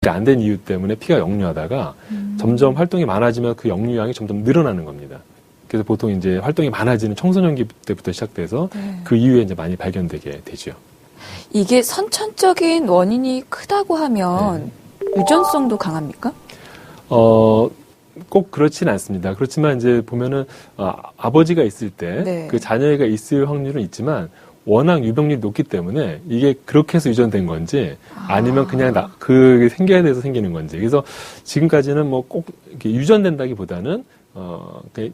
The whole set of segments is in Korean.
안 된 이유 때문에 피가 역류하다가 점점 활동이 많아지면 그 역류량이 점점 늘어나는 겁니다. 그래서 보통 이제 활동이 많아지는 청소년기 때부터 시작돼서 그 이후에 이제 많이 발견되게 되죠. 이게 선천적인 원인이 크다고 하면 유전성도 강합니까? 꼭 그렇진 않습니다. 그렇지만 이제 보면은 아버지가 있을 때 그 자녀가 있을 확률은 있지만 워낙 유병률이 높기 때문에 이게 그렇게 해서 유전된 건지 아니면 그냥 그게 생겨야 돼서 생기는 건지. 그래서 지금까지는 뭐 꼭 유전된다기보다는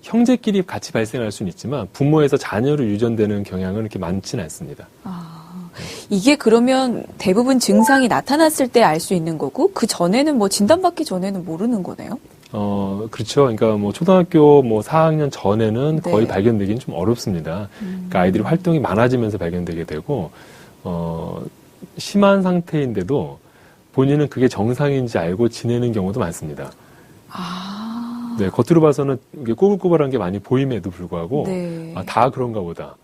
형제끼리 같이 발생할 수는 있지만 부모에서 자녀로 유전되는 경향은 그렇게 많지는 않습니다. 이게 그러면 대부분 증상이 나타났을 때 알 수 있는 거고 그 전에는 뭐 진단받기 전에는 모르는 거네요? 그렇죠. 그러니까 뭐 초등학교 뭐 4학년 전에는 거의 발견되기는 좀 어렵습니다. 그러니까 아이들이 활동이 많아지면서 발견되게 되고, 심한 상태인데도 본인은 그게 정상인지 알고 지내는 경우도 많습니다. 네, 겉으로 봐서는 이게 꼬불꼬불한 게 많이 보임에도 불구하고, 다 그런가 보다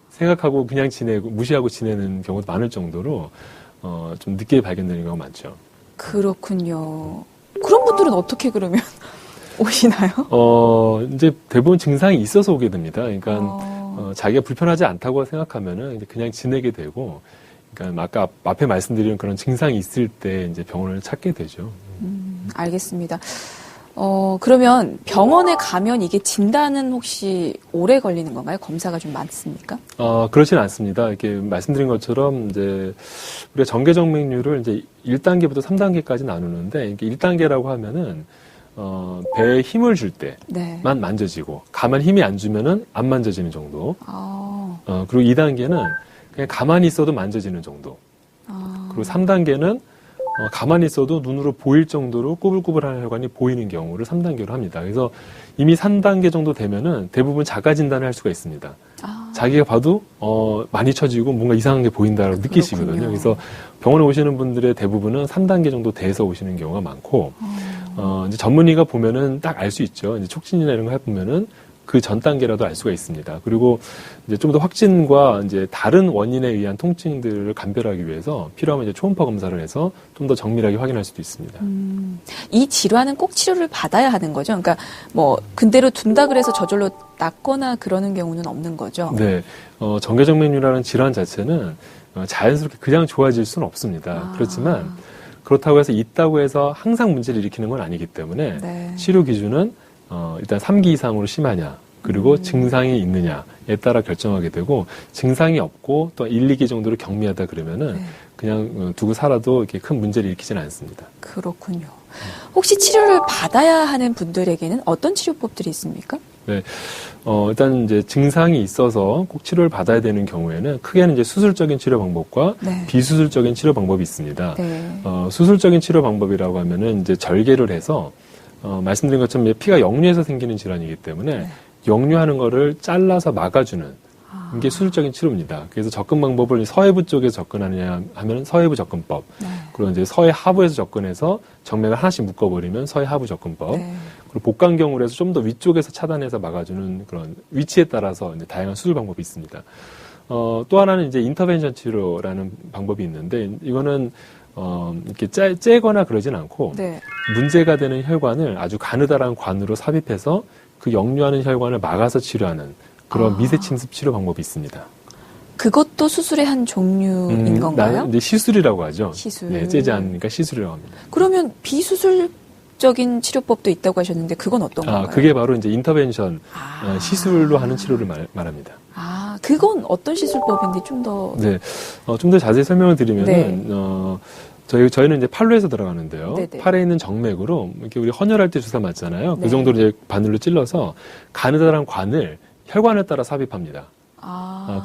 생각하고 그냥 지내고, 무시하고 지내는 경우도 많을 정도로, 좀 늦게 발견되는 경우가 많죠. 그렇군요. 그런 분들은 어떻게 그러면 오시나요? 이제 대부분 증상이 있어서 오게 됩니다. 그러니까, 자기가 불편하지 않다고 생각하면은 그냥 지내게 되고, 그러니까 아까 앞에 말씀드린 그런 증상이 있을 때 이제 병원을 찾게 되죠. 알겠습니다. 그러면 병원에 가면 이게 진단은 혹시 오래 걸리는 건가요? 검사가 좀 많습니까? 그렇지는 않습니다. 이렇게 말씀드린 것처럼 이제 우리가 정계정맥류를 이제 1단계부터 3단계까지 나누는데 1단계라고 하면은 배에 힘을 줄 때만 만져지고 가만 힘이 안 주면은 안 만져지는 정도. 그리고 2단계는 그냥 가만히 있어도 만져지는 정도. 그리고 3단계는 가만히 있어도 눈으로 보일 정도로 꾸불꾸불한 혈관이 보이는 경우를 3단계로 합니다. 그래서 이미 3단계 정도 되면은 대부분 자가 진단을 할 수가 있습니다. 자기가 봐도 많이 처지고 뭔가 이상한 게 보인다고 느끼시거든요. 그래서 병원에 오시는 분들의 대부분은 3단계 정도 돼서 오시는 경우가 많고 이제 전문의가 보면은 딱 알 수 있죠. 이제 촉진이나 이런 거 해보면은 그 전 단계라도 알 수가 있습니다. 그리고 이제 좀 더 확진과 이제 다른 원인에 의한 통증들을 감별하기 위해서 필요하면 이제 초음파 검사를 해서 좀 더 정밀하게 확인할 수도 있습니다. 이 질환은 꼭 치료를 받아야 하는 거죠? 그러니까 뭐 근대로 둔다 그래서 저절로 낫거나 그러는 경우는 없는 거죠? 네, 정계정맥류라는 질환 자체는 자연스럽게 그냥 좋아질 수는 없습니다. 그렇지만 그렇다고 해서 있다고 해서 항상 문제를 일으키는 건 아니기 때문에 치료 기준은 일단 3기 이상으로 심하냐, 그리고 증상이 있느냐에 따라 결정하게 되고, 증상이 없고 또 1, 2기 정도로 경미하다 그러면은 그냥 두고 살아도 이렇게 큰 문제를 일으키지는 않습니다. 그렇군요. 혹시 치료를 받아야 하는 분들에게는 어떤 치료법들이 있습니까? 네, 일단 이제 증상이 있어서 꼭 치료를 받아야 되는 경우에는 크게는 이제 수술적인 치료 방법과 비수술적인 치료 방법이 있습니다. 수술적인 치료 방법이라고 하면은 이제 절개를 해서 말씀드린 것처럼 피가 역류해서 생기는 질환이기 때문에 역류하는 거를 잘라서 막아주는 이게 수술적인 치료입니다. 그래서 접근 방법을 서해부 쪽에서 접근하느냐 하면 서해부 접근법, 그리고 이제 서해 하부에서 접근해서 정맥을 하나씩 묶어버리면 서해 하부 접근법, 그리고 복강경으로 해서 좀 더 위쪽에서 차단해서 막아주는 그런 위치에 따라서 이제 다양한 수술 방법이 있습니다. 또 하나는 이제 인터벤션 치료라는 방법이 있는데 이거는 이렇게 째거나 그러진 않고 문제가 되는 혈관을 아주 가느다란 관으로 삽입해서 그 역류하는 혈관을 막아서 치료하는 그런 미세 침습 치료 방법이 있습니다. 그것도 수술의 한 종류인 건가요? 이제 시술이라고 하죠. 시술. 네, 째지 않으니까 시술이라고 합니다. 그러면 비수술적인 치료법도 있다고 하셨는데 그건 어떤 건가요? 그게 바로 이제 인터벤션 시술로 하는 치료를 말합니다. 그건 어떤 시술법인데 좀 더. 네, 좀 더 자세히 설명을 드리면은, 저희는 이제 팔로에서 들어가는데요. 팔에 있는 정맥으로, 이렇게 우리 헌혈할 때 주사 맞잖아요. 그 정도로 이제 바늘로 찔러서 가느다란 관을 혈관에 따라 삽입합니다.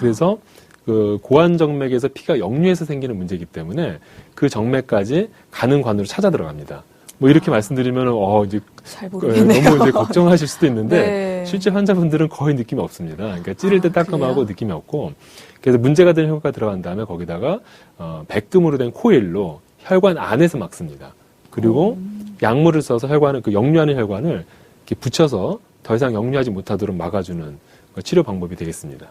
그래서 그 고환 정맥에서 피가 역류해서 생기는 문제이기 때문에 그 정맥까지 가는 관으로 찾아 들어갑니다. 뭐 이렇게 말씀드리면 이제 너무 이제 걱정하실 수도 있는데 실제 환자분들은 거의 느낌이 없습니다. 그러니까 찌를 때 따끔하고 느낌이 없고, 그래서 문제가 되는 혈관가 들어간 다음에 거기다가 백금으로 된 코일로 혈관 안에서 막습니다. 그리고 약물을 써서 혈관을 그 역류하는 혈관을 이렇게 붙여서 더 이상 역류하지 못하도록 막아주는 치료 방법이 되겠습니다.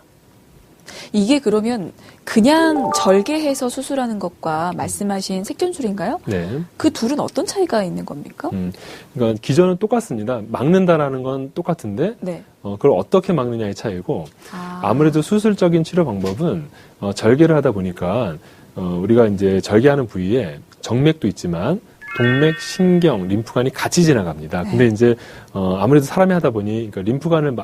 이게 그러면 그냥 절개해서 수술하는 것과 말씀하신 색전술인가요? 네. 그 둘은 어떤 차이가 있는 겁니까? 그러니까 기전은 똑같습니다. 막는다라는 건 똑같은데 네. 그걸 어떻게 막느냐의 차이고 아무래도 수술적인 치료 방법은 절개를 하다 보니까 우리가 이제 절개하는 부위에 정맥도 있지만 동맥, 신경, 림프관이 같이 지나갑니다. 네. 근데 이제 아무래도 사람이 하다 보니 그러니까 림프관을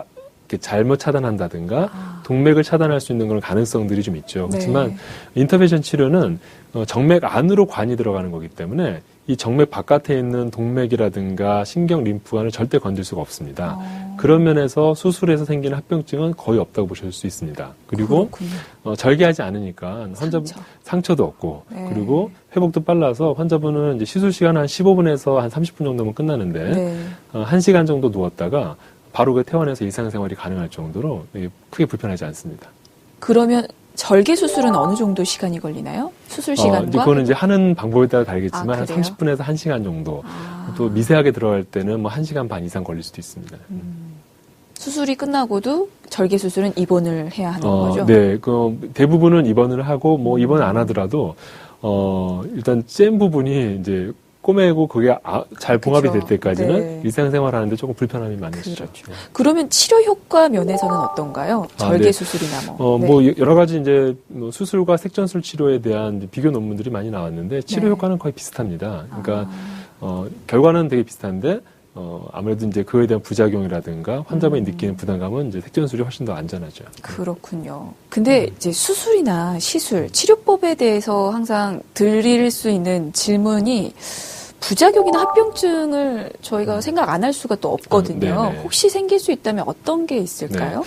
잘못 차단한다든가 동맥을 차단할 수 있는 그런 가능성들이 좀 있죠. 그렇지만 네. 인터벤션 치료는 정맥 안으로 관이 들어가는 거기 때문에 이 정맥 바깥에 있는 동맥이라든가 신경, 림프관을 절대 건들 수가 없습니다. 그런 면에서 수술에서 생기는 합병증은 거의 없다고 보실 수 있습니다. 그리고 절개하지 않으니까 상처도 없고 네. 그리고 회복도 빨라서 환자분은 이제 시술 시간 한 15분에서 한 30분 정도면 끝나는데 네. 1시간 정도 누웠다가 바로 그 퇴원해서 일상생활이 가능할 정도로 크게 불편하지 않습니다. 그러면 절개 수술은 어느 정도 시간이 걸리나요? 수술 시간과? 그거는 이제 하는 방법에 따라 다르겠지만 한 그래요? 30분에서 1시간 정도. 또 미세하게 들어갈 때는 뭐 1시간 반 이상 걸릴 수도 있습니다. 수술이 끝나고도 절개 수술은 입원을 해야 하는 거죠? 네, 대부분은 입원을 하고 뭐 입원 안 하더라도 일단 잼 부분이 이제 꼬매고 그게 잘 봉합이 될 때까지는 네. 일상생활 하는데 조금 불편함이 많으시죠. 그렇죠. 그러면 치료 효과 면에서는 어떤가요? 절개 네. 수술이나 네. 뭐 여러 가지 이제 수술과 색전술 치료에 대한 비교 논문들이 많이 나왔는데 치료 네. 효과는 거의 비슷합니다. 그러니까 결과는 되게 비슷한데 아무래도 이제 그에 대한 부작용이라든가 환자분이 느끼는 부담감은 이제 색전술이 훨씬 더 안전하죠. 그렇군요. 근데 이제 수술이나 시술, 치료법에 대해서 항상 드릴 수 있는 질문이 부작용이나 합병증을 저희가 생각 안 할 수가 또 없거든요. 혹시 생길 수 있다면 어떤 게 있을까요? 네.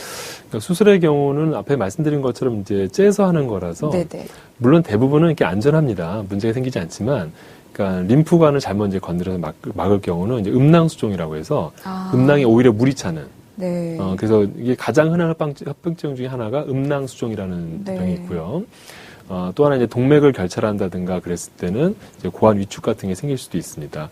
그러니까 수술의 경우는 앞에 말씀드린 것처럼 이제 째서 하는 거라서 네네. 물론 대부분은 이렇게 안전합니다. 문제가 생기지 않지만 그러니까 림프관을 잘못 이제 건드려서 막을 경우는 이제 음낭수종이라고 해서 음낭에 오히려 물이 차는. 네. 그래서 이게 가장 흔한 합병증 중에 하나가 음낭수종이라는 네. 병이 있고요. 또 하나 이제 동맥을 결찰한다든가 그랬을 때는 이제 고환 위축 같은 게 생길 수도 있습니다.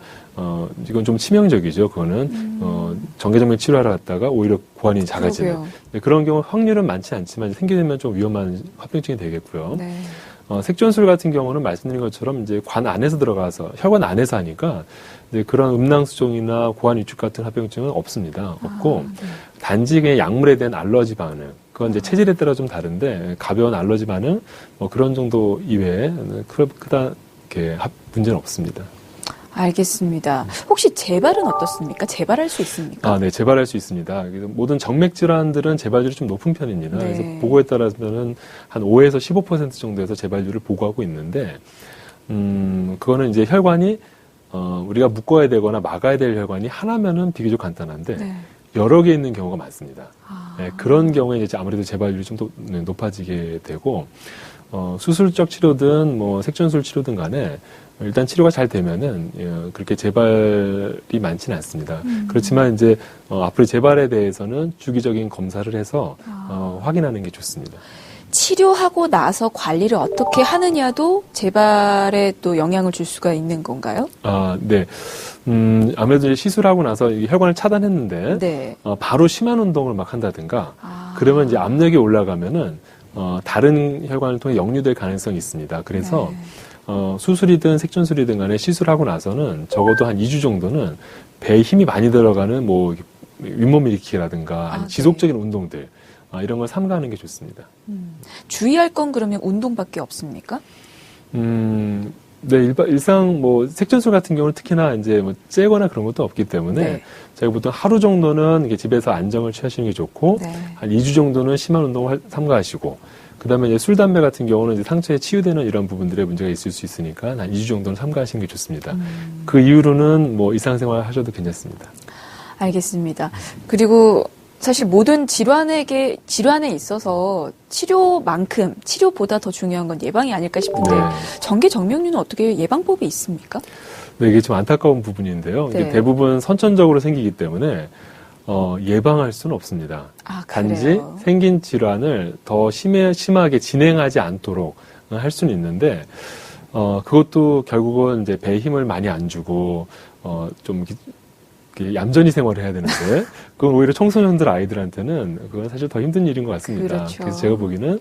이건 좀 치명적이죠. 그거는 정개정맥 치료하러 갔다가 오히려 고환이 작아지는. 네, 그런 경우 확률은 많지 않지만 생기게 되면 좀 위험한 합병증이 되겠고요. 네. 색전술 같은 경우는 말씀드린 것처럼 이제 관 안에서 들어가서 혈관 안에서 하니까 이제 그런 음낭수종이나 고환 위축 같은 합병증은 없습니다. 없고 네. 단지 그냥 약물에 대한 알러지 반응. 그건 이제 체질에 따라 좀 다른데 가벼운 알러지 반응 뭐 그런 정도 이외에 크다 이렇게 문제는 없습니다. 알겠습니다. 혹시 재발은 어떻습니까? 재발할 수 있습니까? 네, 재발할 수 있습니다. 그래서 모든 정맥 질환들은 재발률이 좀 높은 편입니다. 네. 그래서 보고에 따라서는 한 5에서 15% 정도에서 재발률을 보고하고 있는데, 그거는 이제 혈관이 우리가 묶어야 되거나 막아야 될 혈관이 하나면은 비교적 간단한데 네. 여러 개 있는 경우가 많습니다. 네, 그런 경우에 이제 아무래도 재발률이 좀 더 높아지게 되고, 수술적 치료든 뭐 색전술 치료든 간에 일단 치료가 잘 되면은 그렇게 재발이 많지는 않습니다. 그렇지만 이제 앞으로 재발에 대해서는 주기적인 검사를 해서 확인하는 게 좋습니다. 치료하고 나서 관리를 어떻게 하느냐도 재발에 또 영향을 줄 수가 있는 건가요? 네. 아무래도 이제 시술하고 나서 이 혈관을 차단했는데 네. 바로 심한 운동을 막 한다든가 그러면 이제 압력이 올라가면은 다른 혈관을 통해 역류될 가능성이 있습니다. 그래서 네. 수술이든 색전술이든 간에 시술하고 나서는 적어도 한 2주 정도는 배에 힘이 많이 들어가는 뭐 윗몸 일으키기라든가 아니 지속적인 운동들 이런 걸 삼가하는 게 좋습니다. 주의할 건 그러면 운동밖에 없습니까? 네, 일상 뭐 색전술 같은 경우는 특히나 이제 뭐 째거나 그런 것도 없기 때문에 네. 저희가 보통 하루 정도는 이게 집에서 안정을 취하시는 게 좋고 네. 한 2주 정도는 심한 운동을 삼가하시고 그다음에 이제 술, 담배 같은 경우는 이제 상처에 치유되는 이런 부분들의 문제가 있을 수 있으니까 한 2주 정도는 삼가하시는 게 좋습니다. 그 이후로는 뭐 일상생활 하셔도 괜찮습니다. 알겠습니다. 그리고 사실 모든 질환에 있어서 치료만큼 치료보다 더 중요한 건 예방이 아닐까 싶은데 네. 정개정맥류는 어떻게 예방법이 있습니까? 네, 이게 좀 안타까운 부분인데요. 네. 이게 대부분 선천적으로 생기기 때문에 예방할 수는 없습니다. 단지 그래요? 생긴 질환을 더 심하게 진행하지 않도록 할 수는 있는데 그것도 결국은 이제 배에 힘을 많이 안 주고 좀 얌전히 생활을 해야 되는데 그건 오히려 청소년들 아이들한테는 그건 사실 더 힘든 일인 것 같습니다. 그렇죠. 그래서 제가 보기에는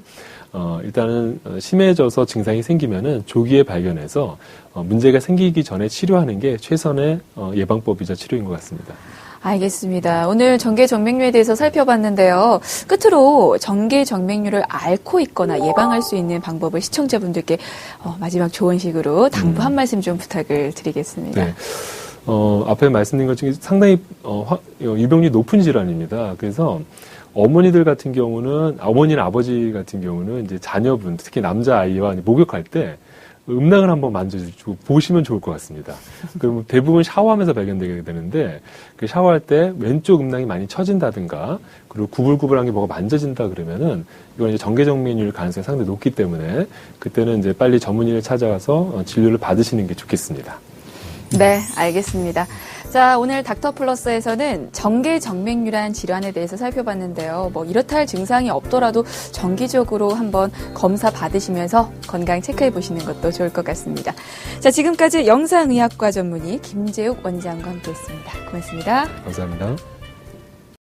일단은 심해져서 증상이 생기면은 조기에 발견해서 문제가 생기기 전에 치료하는 게 최선의 예방법이자 치료인 것 같습니다. 알겠습니다. 오늘 정계정맥류에 대해서 살펴봤는데요. 끝으로 정계정맥류를 앓고 있거나 예방할 수 있는 방법을 시청자분들께 마지막 조언식으로 당부 한 말씀 좀 부탁을 드리겠습니다. 네. 앞에 말씀드린 것 중에 상당히 유병률이 높은 질환입니다. 그래서 어머니들 같은 경우는 어머니나 아버지 같은 경우는 이제 자녀분 특히 남자 아이와 목욕할 때 음낭을 한번 만져주고 보시면 좋을 것 같습니다. 그럼 대부분 샤워하면서 발견되게 되는데 그 샤워할 때 왼쪽 음낭이 많이 처진다든가 그리고 구불구불한 게 뭐가 만져진다 그러면은 이건 이제 정계정맥류일 가능성이 상당히 높기 때문에 그때는 이제 빨리 전문의를 찾아가서 진료를 받으시는 게 좋겠습니다. 네, 알겠습니다. 자, 오늘 닥터플러스에서는 정계정맥류란 질환에 대해서 살펴봤는데요. 이렇다 할 증상이 없더라도 정기적으로 한번 검사 받으시면서 건강 체크해 보시는 것도 좋을 것 같습니다. 자, 지금까지 영상의학과 전문의 김재욱 원장과 함께했습니다. 고맙습니다. 감사합니다.